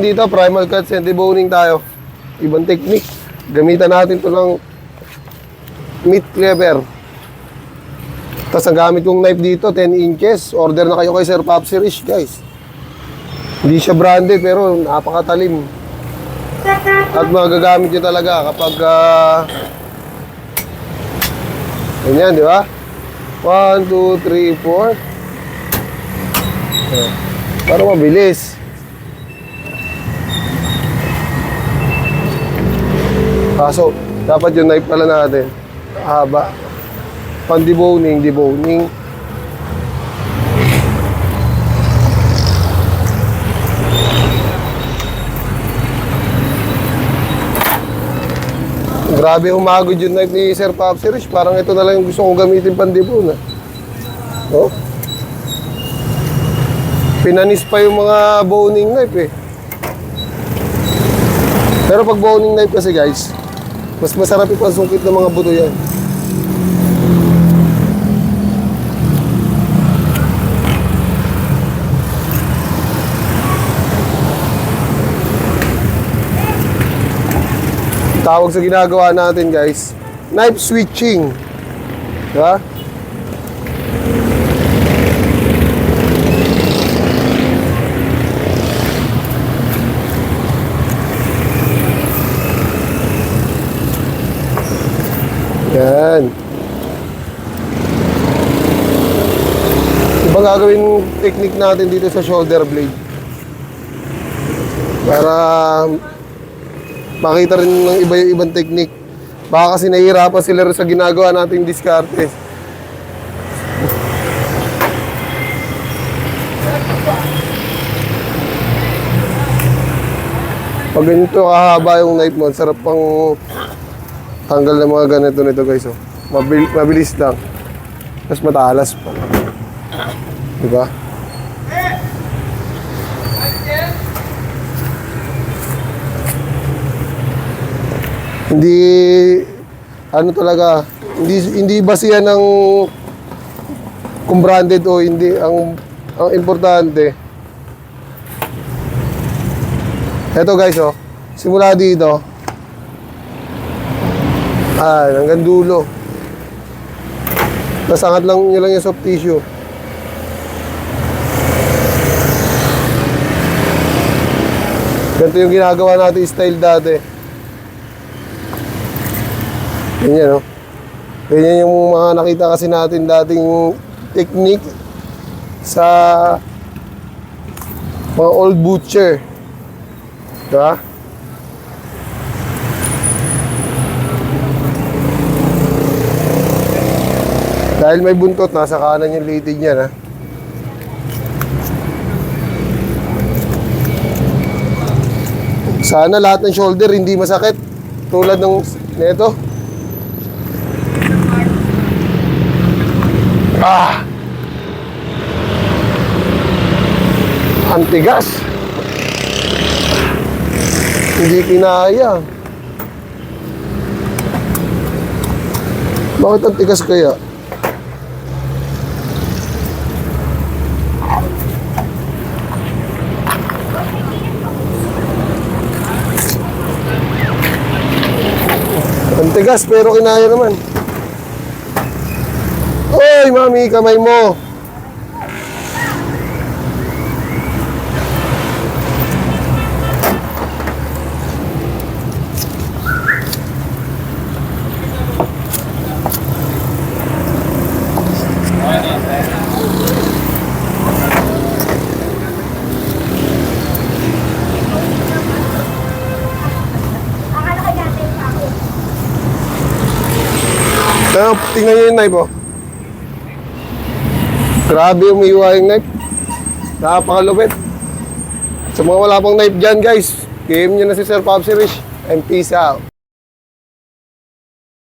Dito, primal cuts and deboning tayo. Ibang technique. Gamitan natin to ng meat cleaver. Tapos ang gamit kong knife dito, 10 inches. Order na kayo kay Sir Popsy Rich, guys. Hindi siya branded pero napakatalim. At magagamit nyo talaga kapag ganyan, di ba? 1, 2, 3, 4. Para mabilis. Kaso, dapat yung knife pala natin haba. Pan deboning. Grabe umagod yung knife ni Sir Popsy Rich. Parang ito na lang yung gusto kong gamitin pandibon. Oh? Pinanis pa yung mga boning knife eh. Pero pag boning knife kasi guys, mas masarap ipasungkit ng mga buto yan. Tawag sa ginagawa natin guys, knife switching. Diba? Yan. Iba gagawin technique natin dito sa shoulder blade para makita rin ng iba yung ibang technique. Baka kasi nahihirapan sila rin sa ginagawa nating diskarte. Pag ganito kahaba yung knife mo, sarap pang tanggal ng mga ganito nito guys. Oh. Mabilis lang. Tapos matalas pa. Diba? Hindi ano talaga, hindi basihan ng kung branded o hindi. Ang importante, eto guys, oh, simula dito hanggang dulo. Tapos angat lang nyo lang yung soft tissue. Ganito yung ginagawa natin style dati. Ganyan, no? Ganyan yung mga nakita kasi natin dating technique sa mga old butcher. Diba? Dahil may buntot, nasa kanan yung litig niya, ha? Sana lahat ng shoulder hindi masakit. Tulad ng neto. Ang tigas. Hindi kinaya. Bakit ang tigas kaya? Ang tigas pero kinaya naman. Oy, mami, kamay mo. Tingnan nyo yung knife, oh. Grabe umiiwa yung knife. Napakalupit. Sa mga wala pang knife dyan, guys, game nyo na si Sir Popsy Rich. And peace out.